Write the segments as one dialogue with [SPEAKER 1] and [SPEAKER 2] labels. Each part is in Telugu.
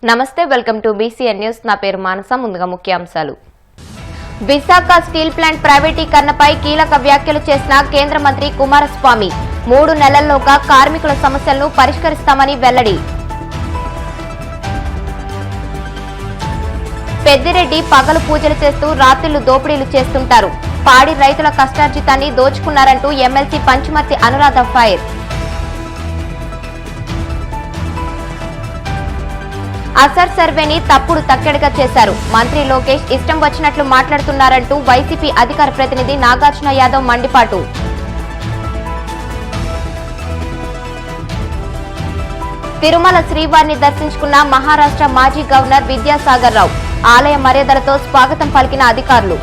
[SPEAKER 1] నమస్తే, వెల్కమ్ టు BCN న్యూస్. నా పేరు మానస. ముందుగా ముఖ్యాంశాలు. విశాఖ స్టీల్ ప్లాంట్ ప్రైవేటీకరణపై కీలక వ్యాఖ్యలు చేసిన కేంద్ర మంత్రి కుమారస్వామి 3 నెలల్లోగా కార్మికుల సమస్యలను పరిష్కరిస్తామని వెల్లడి. పెద్దిరెడ్డి పగలు పూజలు చేస్తూ రాత్రిళ్లు దోపిడీలు చేస్తుంటారు. పాడి రైతుల కష్టార్జితాన్ని దోచుకున్నారంటూ ఎమ్మెల్సీ పంచుమర్తి అనురాధ ఫైర్. అసర్ సర్వేని తప్పుడు తక్కెడగా చేశారు. మంత్రి లోకేష్ ఇష్టం వచ్చినట్లు మాట్లాడుతున్నారంటూ వైసీపీ అధికార ప్రతినిధి నాగార్జున యాదవ్ మండిపాటు. తిరుమల శ్రీవారిని దర్శించుకున్న మహారాష్ట్ర మాజీ గవర్నర్ విద్యాసాగర్ రావు. ఆలయ మర్యాదలతో స్వాగతం పలికిన అధికారులు.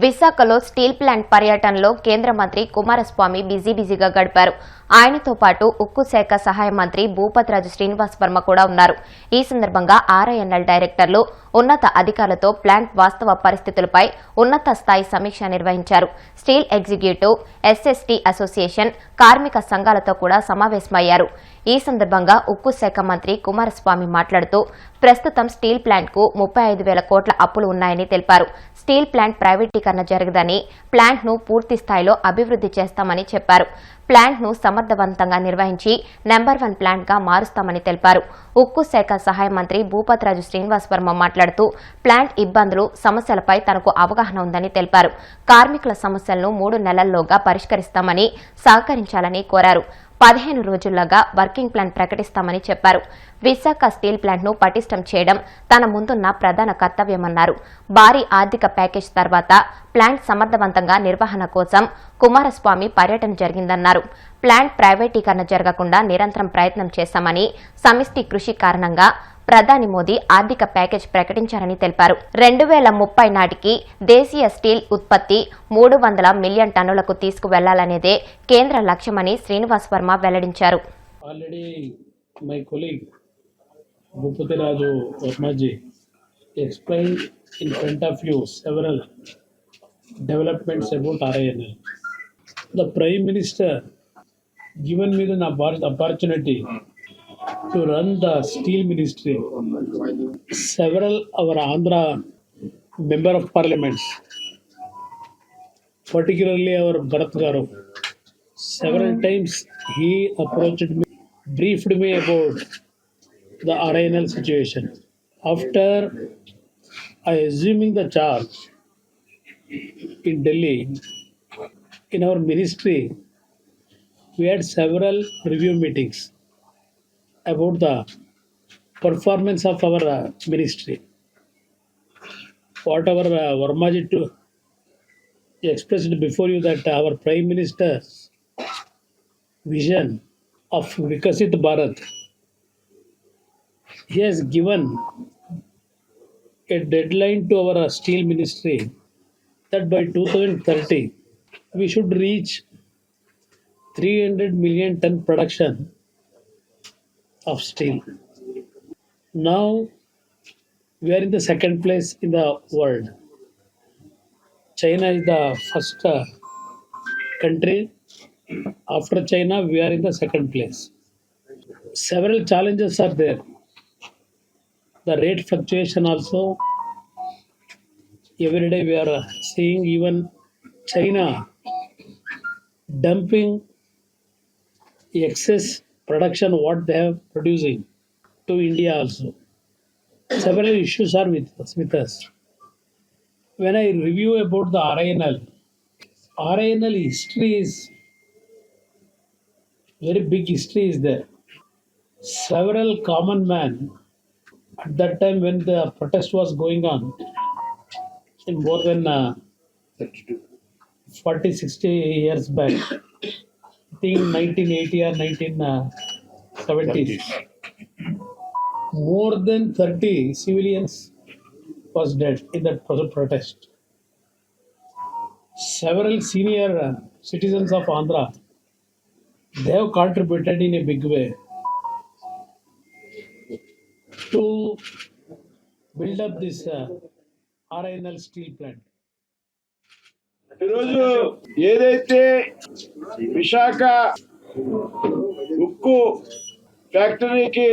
[SPEAKER 1] విశాఖలో స్టీల్ ప్లాంట్ పర్యటనలో కేంద్ర మంత్రి కుమారస్వామి బిజీగా గడిపారు. ఆయనతో పాటు ఉక్కు శాఖ సహాయ మంత్రి భూపతిరాజు శ్రీనివాస్ వర్మ కూడా ఉన్నారు. ఈ సందర్భంగా RINL డైరెక్టర్లు ఉన్నత అధికారులతో ప్లాంట్ వాస్తవ పరిస్థితులపై ఉన్నత స్థాయి సమీక్ష నిర్వహించారు. స్టీల్ ఎగ్జిక్యూటివ్, SST అసోసియేషన్, కార్మిక సంఘాలతో కూడా సమావేశమయ్యారు. ఈ సందర్భంగా ఉక్కు శాఖ మంత్రి కుమారస్వామి మాట్లాడుతూ ప్రస్తుతం స్టీల్ ప్లాంట్ కు 35,000 కోట్ల అప్పులు ఉన్నాయని తెలిపారు. స్టీల్ ప్లాంట్ ప్రైవేటీకరణ జరగదని, ప్లాంట్ ను పూర్తి స్థాయిలో అభివృద్ది చేస్తామని చెప్పారు. ప్లాంట్ ను సమర్థవంతంగా నిర్వహించి నెంబర్ 1 ప్లాంట్ గా మారుస్తామని తెలిపారు. ఉక్కు శాఖ సహాయ మంత్రి భూపతిరాజు శ్రీనివాస్ వర్మ మాట్లాడుతూ ప్లాంట్ ఇబ్బందులు, సమస్యలపై తనకు అవగాహన ఉందని తెలిపారు. కార్మికుల సమస్యలను 3 నెలల్లోగా పరిష్కరిస్తామని, సహకరించాలని కోరారు. 15 రోజుల్లోగా వర్కింగ్ ప్లాన్ ప్రకటిస్తామని చెప్పారు. విశాఖ స్టీల్ ప్లాంట్ ను పటిష్టం చేయడం తన ముందున్న ప్రధాన కర్తవ్యమన్నారు. భారీ ఆర్థిక ప్యాకేజ్ తర్వాత ప్లాంట్ సమర్థవంతంగా నిర్వహణ కోసం కుమారస్వామి పర్యటన జరిగిందన్నారు. ప్లాంట్ ప్రైవేటీకరణ జరగకుండా నిరంతరం ప్రయత్నం చేశామని, సమిష్టి కృషి కారణంగా ప్రధాని మోదీ ఆర్థిక ప్యాకేజ్ ప్రకటించారని తెలిపారు. 2030 నాటికి దేశీయ స్టీల్ ఉత్పత్తి 300 మిలియన్ టన్నులకు తీసుకువెళ్లాలనేదే కేంద్ర లక్ష్యమని శ్రీనివాస్ వర్మ వెల్లడించారు.
[SPEAKER 2] My colleague Bhupatiraju Varmaji explained in front of you several developments about RINL. The Prime Minister given me the opportunity to run the steel ministry. Several our Andhra member of parliaments, particularly our Bharat Garu, several times he approached me, briefed me about the RINL situation. After I assuming the charge in Delhi, in our ministry, we had several review meetings about the performance of our ministry. Whatever Varmaji expressed before you that our Prime Minister's vision of Vikasit Bharat, he has given a deadline to our steel ministry that by 2030 we should reach 300 million ton production of steel. Now we are in the second place in the world. China is the first country. After China, we are in the second place. Several challenges are there. The rate fluctuation also. Every day we are seeing even China dumping excess production what they have producing to India also. Several issues are with us. When I review about the RINL history is very big history is there. Several common men at that time when the protest was going on in more than 40-60 years back, I think 1980 or 1970s, more than 30 civilians was dead in that protest. Several senior citizens of Andhra, they have contributed in a big way to build up this RINL steel plant.
[SPEAKER 3] ఈరోజు ఏదైతే విశాఖ ఉక్కు ఫ్యాక్టరీకి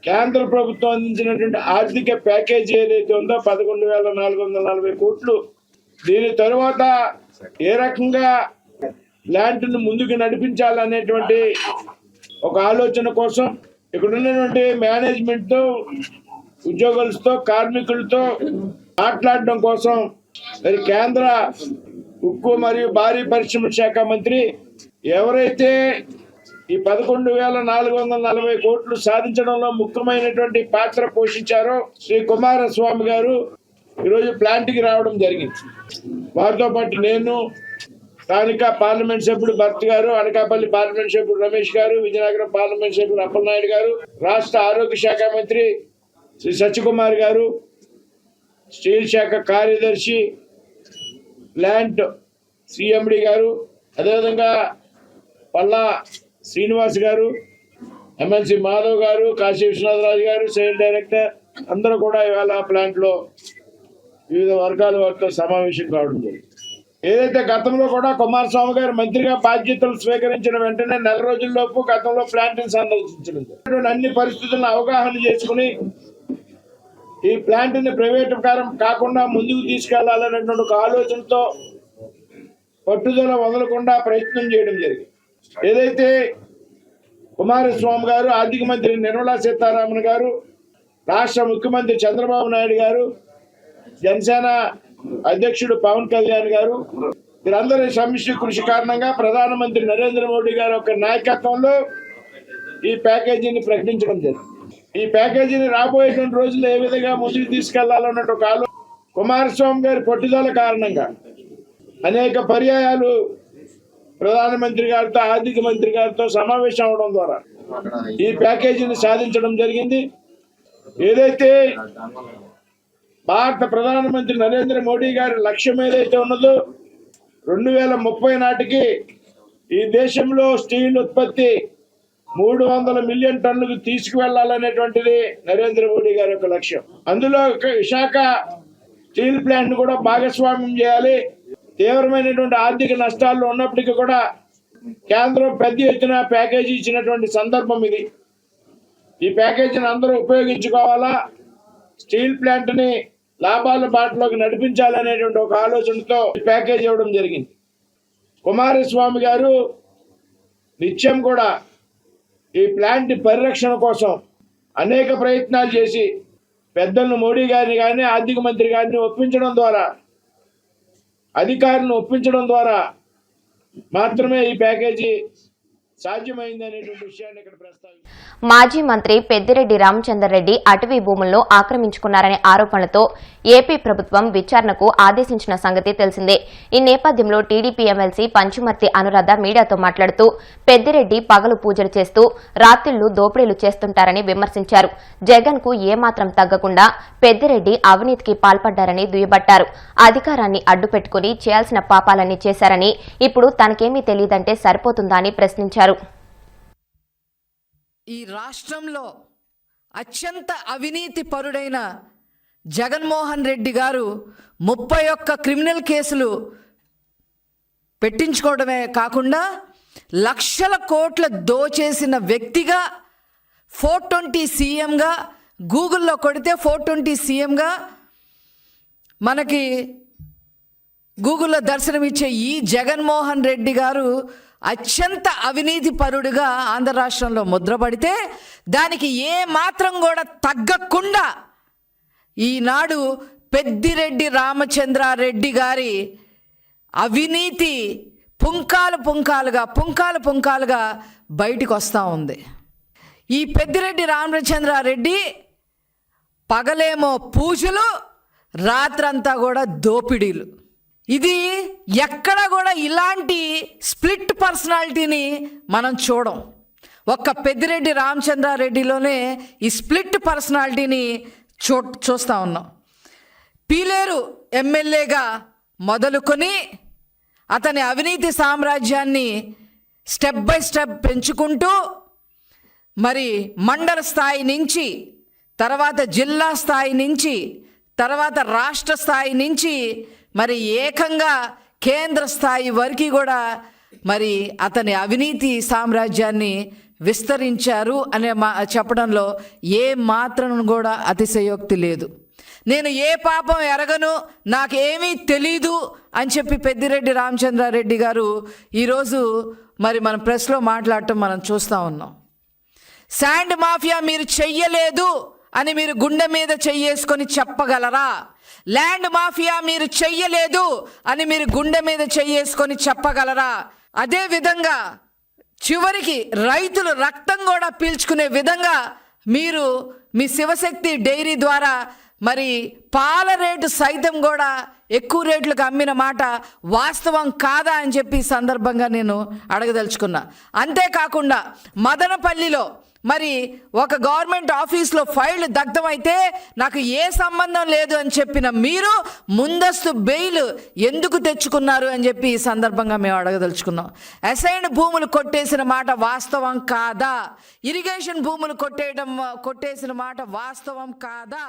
[SPEAKER 3] కేంద్ర ప్రభుత్వం అందించినటువంటి ఆర్థిక ప్యాకేజీ ఏదైతే ఉందో 11,440 కోట్లు. దీని తరువాత ఏ రకంగా ప్లాంట్ను ముందుకు నడిపించాలనేటువంటి ఒక ఆలోచన కోసం ఇక్కడ ఉన్నటువంటి మేనేజ్మెంట్తో, ఉద్యోగులతో, కార్మికులతో మాట్లాడడం కోసం మరి కేంద్ర ఉక్కు మరియు భారీ పరిశ్రమ శాఖ మంత్రి ఎవరైతే ఈ 11,440 కోట్లు సాధించడంలో ముఖ్యమైనటువంటి పాత్ర పోషించారో శ్రీ కుమారస్వామి గారు ఈరోజు ప్లాంట్కి రావడం జరిగింది. వారితో పాటు నేను, స్థానిక పార్లమెంట్ సభ్యుడు భర్త్ గారు, అనకాపల్లి పార్లమెంట్ సభ్యుడు రమేష్ గారు, విజయనగరం పార్లమెంట్ సభ్యుడు అప్పలనాయుడు గారు, రాష్ట్ర ఆరోగ్య శాఖ మంత్రి శ్రీ సత్యకుమార్ గారు, స్టీల్ శాఖ కార్యదర్శి ప్లాంట్ సిఎండి గారు, అదేవిధంగా పల్లా శ్రీనివాస్ గారు, ఎమ్మెల్సీ మాధవ్ గారు, కాశీ విశ్వనాథరాజు గారు, సేల్ డైరెక్టర్ అందరూ కూడా ఇవాళ ప్లాంట్లో వివిధ వర్గాల వారితో సమావేశం కావడం జరిగింది. ఏదైతే గతంలో కూడా కుమారస్వామి గారు మంత్రిగా బాధ్యతలు స్వీకరించిన వెంటనే నెల రోజుల్లోపు గతంలో ప్లాంట్ని సందర్శించడం జరిగింది. అన్ని పరిస్థితులను అవగాహన చేసుకుని ఈ ప్లాంట్ని ప్రైవేటు పరం కాకుండా ముందుకు తీసుకెళ్లాలనేటువంటి ఒక ఆలోచనతో పట్టుదల వదలకుండా ప్రయత్నం చేయడం జరిగింది. ఏదైతే కుమారస్వామి గారు, ఆర్థిక మంత్రి నిర్మలా సీతారామన్ గారు, రాష్ట్ర ముఖ్యమంత్రి చంద్రబాబు నాయుడు గారు, జనసేన అధ్యక్షుడు పవన్ కళ్యాణ్ గారు వీరందరి సమిష్టి కృషి కారణంగా ప్రధానమంత్రి నరేంద్ర మోడీ గారి యొక్క నాయకత్వంలో ఈ ప్యాకేజీని ప్రకటించడం జరిగింది. ఈ ప్యాకేజీని రాబోయేటువంటి రోజుల్లో ఏ విధంగా ముందుకు తీసుకెళ్లాలన్నట్టు ఒక ఆలోచన కుమారస్వామి గారి పట్టుదల కారణంగా అనేక పర్యాయాలు ప్రధానమంత్రి గారితో, ఆర్థిక మంత్రి గారితో సమావేశం అవడం ద్వారా ఈ ప్యాకేజీని సాధించడం జరిగింది. ఏదైతే భారత ప్రధానమంత్రి నరేంద్ర మోడీ గారి లక్ష్యం ఏదైతే ఉన్నదో 2030 నాటికి ఈ దేశంలో స్టీల్ ఉత్పత్తి 300 మిలియన్ టన్నులకు తీసుకువెళ్లాలనేటువంటిది నరేంద్ర మోడీ గారి యొక్క లక్ష్యం. అందులో విశాఖ స్టీల్ ప్లాంట్ కూడా భాగస్వామ్యం చేయాలి. తీవ్రమైనటువంటి ఆర్థిక నష్టాల్లో ఉన్నప్పటికీ కూడా కేంద్రం పెద్ద ఎత్తున ప్యాకేజీ ఇచ్చినటువంటి సందర్భం ఇది. ఈ ప్యాకేజీని అందరూ ఉపయోగించుకోవాలా, స్టీల్ ప్లాంట్ని లాభాల బాటలోకి నడిపించాలనేటువంటి ఒక ఆలోచనతో ప్యాకేజ్ ఇవ్వడం జరిగింది. కుమారస్వామి గారు నిత్యం కూడా ఈ ప్లాంట్ పరిరక్షణ కోసం అనేక ప్రయత్నాలు చేసి పెద్దలను మోడీ గారిని కానీ, ఆర్థిక మంత్రి గారిని ఒప్పించడం ద్వారా, అధికారులను ఒప్పించడం ద్వారా మాత్రమే ఈ ప్యాకేజీ సాధ్యమైంది అనేటువంటి విషయాన్ని ఇక్కడ ప్రస్తావించారు.
[SPEAKER 1] మాజీ మంత్రి పెద్దిరెడ్డి రామచంద్రరెడ్డి అటవీ భూములను ఆక్రమించుకున్నారనే ఆరోపణలతో ఏపీ ప్రభుత్వం విచారణకు ఆదేశించిన సంగతి తెలిసిందే. ఈ నేపథ్యంలో టీడీపీ ఎమ్మెల్సీ పంచుమర్తి అనురాధ మీడియాతో మాట్లాడుతూ పెద్దిరెడ్డి పగలు పూజలు చేస్తూ రాత్రిళ్లు దోపిడీలు చేస్తుంటారని విమర్శించారు. జగన్ కు ఏమాత్రం తగ్గకుండా పెద్దిరెడ్డి అవినీతికి పాల్పడ్డారని దుయ్యబట్టారు. అధికారాన్ని అడ్డుపెట్టుకుని చేయాల్సిన పాపాలన్నీ చేశారని, ఇప్పుడు తనకేమీ తెలియదంటే సరిపోతుందా అని ప్రశ్నించారు.
[SPEAKER 4] ఈ రాష్ట్రంలో అత్యంత అవినీతి పరుడైన జగన్మోహన్ రెడ్డి గారు 31 క్రిమినల్ కేసులు పెట్టించుకోవడమే కాకుండా లక్షల కోట్ల దోచేసిన వ్యక్తిగా 420 సీఎంగా, గూగుల్లో కొడితే 420 సీఎంగా మనకి గూగుల్లో దర్శనమిచ్చే ఈ జగన్మోహన్ రెడ్డి గారు అత్యంత అవినీతి పరుడుగా ఆంధ్ర రాష్ట్రంలో ముద్రపడితే దానికి ఏ మాత్రం కూడా తగ్గకుండా ఈనాడు పెద్దిరెడ్డి రామచంద్రారెడ్డి గారి అవినీతి పుంకాలు పుంకాలుగా బయటికి వస్తూ ఉంది. ఈ పెద్దిరెడ్డి రామచంద్రారెడ్డి పగలేమో పూజలు, రాత్రంతా కూడా దోపిడీలు. ఇది ఎక్కడ కూడా ఇలాంటి స్ప్లిట్ పర్సనాలిటీని మనం చూడం. ఒక్క పెద్దిరెడ్డి రామచంద్రారెడ్డిలోనే ఈ స్ప్లిట్ పర్సనాలిటీని చూస్తూ ఉన్నాం. పీలేరు ఎమ్మెల్యేగా మొదలుకొని అతని అవినీతి సామ్రాజ్యాన్ని స్టెప్ బై స్టెప్ పెంచుకుంటూ మరి మండల స్థాయి నుంచి, తర్వాత జిల్లా స్థాయి నుంచి, తర్వాత రాష్ట్ర స్థాయి నుంచి మరి ఏకంగా కేంద్ర స్థాయి వరకు కూడా మరి అతని అవినీతి సామ్రాజ్యాన్ని విస్తరించారు అనే చెప్పడంలో ఏ మాత్రం కూడా అతిశయోక్తి లేదు. నేను ఏ పాపం ఎరగను, నాకేమీ తెలీదు అని చెప్పి పెద్దిరెడ్డి రామచంద్రారెడ్డి గారు ఈరోజు మరి మన ప్రెస్లో మాట్లాడటం మనం చూస్తూ ఉన్నాం. శాండ్ మాఫియా మీరు చెయ్యలేదు అని మీరు గుండె మీద చెయ్యేసుకొని చెప్పగలరా? ల్యాండ్ మాఫియా మీరు చెయ్యలేదు అని మీరు గుండె మీద చెయ్యేసుకొని చెప్పగలరా? అదే విధంగా చివరికి రైతులు రక్తం కూడా పీల్చుకునే విధంగా మీరు మీ శివశక్తి డైరీ ద్వారా మరి పాల రేటు సైతం కూడా ఎక్కువ రేట్లకు అమ్మిన మాట వాస్తవం కాదా అని చెప్పి ఈ సందర్భంగా నేను అడగదలుచుకున్నా. అంతేకాకుండా మదనపల్లిలో మరి ఒక గవర్నమెంట్ ఆఫీస్లో ఫైల్ దగ్ధమైతే నాకు ఏ సంబంధం లేదు అని చెప్పిన మీరు ముందస్తు బెయిల్ ఎందుకు తెచ్చుకున్నారు అని చెప్పి ఈ సందర్భంగా మేము అడగదలుచుకున్నాం. అసైన్డ్ భూములు కొట్టేసిన మాట వాస్తవం కాదా? ఇరిగేషన్ భూములు కొట్టేసిన మాట వాస్తవం కాదా?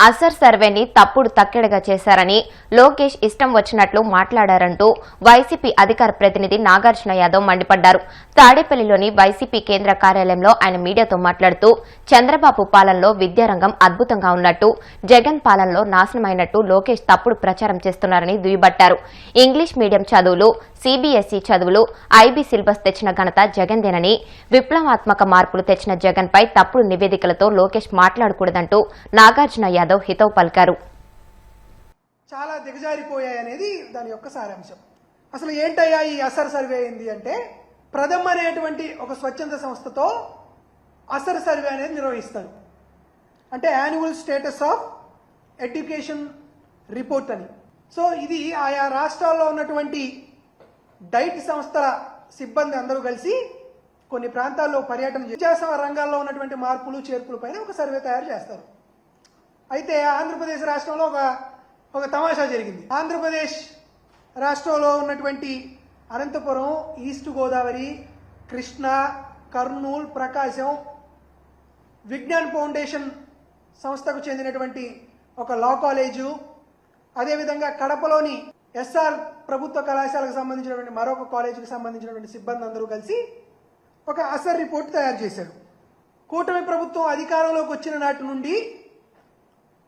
[SPEAKER 1] అసర్ సర్వేని తప్పుడు తక్కెడగా చేశారని లోకేష్ ఇష్టం వచ్చినట్లు మాట్లాడారంటూ వైసీపీ అధికార ప్రతినిధి నాగార్జున యాదవ్ మండిపడ్డారు. తాడేపల్లిలోని వైసీపీ కేంద్ర కార్యాలయంలో ఆయన మీడియాతో మాట్లాడుతూ చంద్రబాబు పాలనలో విద్యారంగం అద్భుతంగా ఉన్నట్టు, జగన్ పాలనలో నాశనమైనట్టు లోకేష్ తప్పుడు ప్రచారం చేస్తున్నారని దుయ్యబట్టారు. ఇంగ్లీష్ మీడియం చదువులు, సీబీఎస్ఈ చదువులు, ఐబీ సిలబస్ తెచ్చిన ఘనత జగన్దేనని, విప్లవాత్మక మార్పులు తెచ్చిన జగన్ పై తప్పుడు నివేదికలతో లోకేష్ మాట్లాడకూడదంటూ నాగార్జున యాదవ్ హితవు పలికారు.
[SPEAKER 5] చాలా దిగజారిపోయాయనేది దాని యొక్క సారాంశం. అసలు ఏంటయ్యా ఈ అసర్ సర్వే ఏంది అంటే, ప్రథమ్ అనేటువంటి ఒక స్వచ్ఛంద సంస్థతో అసర్ సర్వే అనేది నిర్వహిస్తారు. అంటే annual status of education report అని. సో ఇది ఆయా రాష్ట్రాల్లో ఉన్నటువంటి డైట్ సంస్థల సిబ్బంది అందరూ కలిసి కొన్ని ప్రాంతాల్లో పర్యటన విద్యాస రంగాల్లో ఉన్నటువంటి మార్పులు చేర్పుల పైన ఒక సర్వే తయారు చేస్తారు. అయితే ఆంధ్రప్రదేశ్ రాష్ట్రంలో ఒక తమాషా జరిగింది. ఆంధ్రప్రదేశ్ రాష్ట్రంలో ఉన్నటువంటి అనంతపురం, ఈస్ట్ గోదావరి, కృష్ణా, కర్నూలు, ప్రకాశం విజ్ఞాన్ ఫౌండేషన్ సంస్థకు చెందినటువంటి ఒక లా కాలేజు, అదేవిధంగా కడపలోని ఎస్ఆర్ ప్రభుత్వ కళాశాలకు సంబంధించినటువంటి మరొక కాలేజీకి సంబంధించినటువంటి సిబ్బంది అందరూ కలిసి ఒక అసర్ రిపోర్ట్ తయారు చేశారు. కూటమి ప్రభుత్వం అధికారంలోకి వచ్చిన నాటి నుండి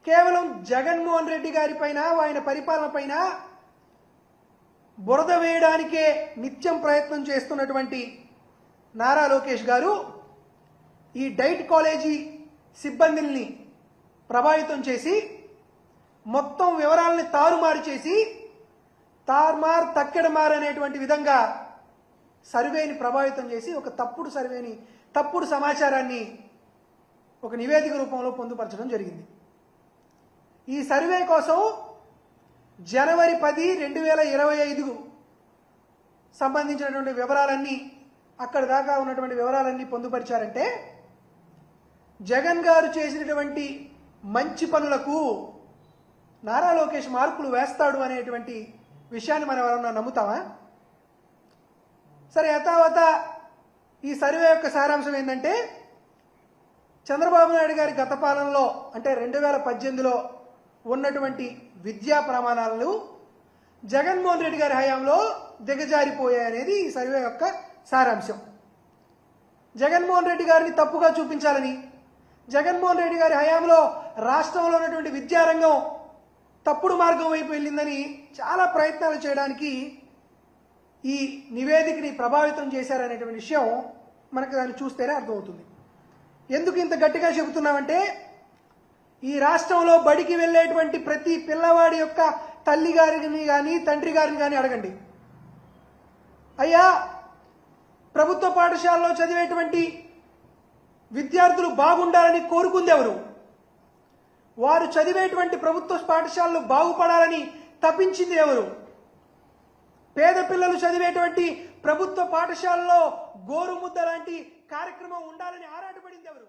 [SPEAKER 5] కేవలం జగన్మోహన్ రెడ్డి గారి పైన, ఆయన పరిపాలన పైన బురద వేయడానికే నిత్యం ప్రయత్నం చేస్తున్నటువంటి నారా లోకేష్ గారు ఈ డైట్ కాలేజీ సిబ్బందిని ప్రభావితం చేసి మొత్తం వివరాలని తారుమారు చేసి తక్కెడమార్ అనేటువంటి విధంగా సర్వేని ప్రభావితం చేసి ఒక తప్పుడు సమాచారాన్ని ఒక నివేదిక రూపంలో పొందుపరచడం జరిగింది. ఈ సర్వే కోసం జనవరి 10, 2025 సంబంధించినటువంటి వివరాలన్నీ, అక్కడ దాకా ఉన్నటువంటి వివరాలన్నీ పొందుపరిచారంటే జగన్ గారు చేసినటువంటి మంచి పనులకు నారా లోకేష్ మార్కులు వేస్తాడు అనేటువంటి విషయాన్ని మనం ఎవరన్నా నమ్ముతామా? సరే, యథావత ఈ సర్వే యొక్క సారాంశం ఏంటంటే, చంద్రబాబు నాయుడు గారి గత పాలనలో అంటే 2018లో ఉన్నటువంటి విద్యా ప్రమాణాలు జగన్మోహన్ రెడ్డి గారి హయాంలో దిగజారిపోయాయనేది ఈ సర్వే యొక్క సారాంశం. జగన్మోహన్ రెడ్డి గారిని తప్పుగా చూపించాలని, జగన్మోహన్ రెడ్డి గారి హయాంలో రాష్ట్రంలో ఉన్నటువంటి విద్యారంగం తప్పుడు మార్గం వైపు వెళ్ళిందని చాలా ప్రయత్నాలు చేయడానికి ఈ నివేదికని ప్రభావితం చేశారనేటువంటి విషయం మనకు దాన్ని చూస్తేనే అర్థమవుతుంది. ఎందుకు ఇంత గట్టిగా చెబుతున్నామంటే, ఈ రాష్ట్రంలో బడికి వెళ్ళేటువంటి ప్రతి పిల్లవాడి యొక్క తల్లి గారిని కానీ తండ్రి గారిని కానీ అడగండి, అయ్యా ప్రభుత్వ పాఠశాలలో చదివేటువంటి విద్యార్థులు బాగుండాలని కోరుకుంది ఎవరు? వారు చదివేటువంటి ప్రభుత్వ పాఠశాలలు బాగుపడాలని తప్పించింది ఎవరు? పేద పిల్లలు చదివేటువంటి ప్రభుత్వ పాఠశాలలో గోరుముద్ద లాంటి కార్యక్రమం ఉండాలని ఆరాటపడింది ఎవరు?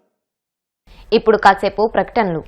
[SPEAKER 1] ఇప్పుడు కాసేపు ప్రకటనలు.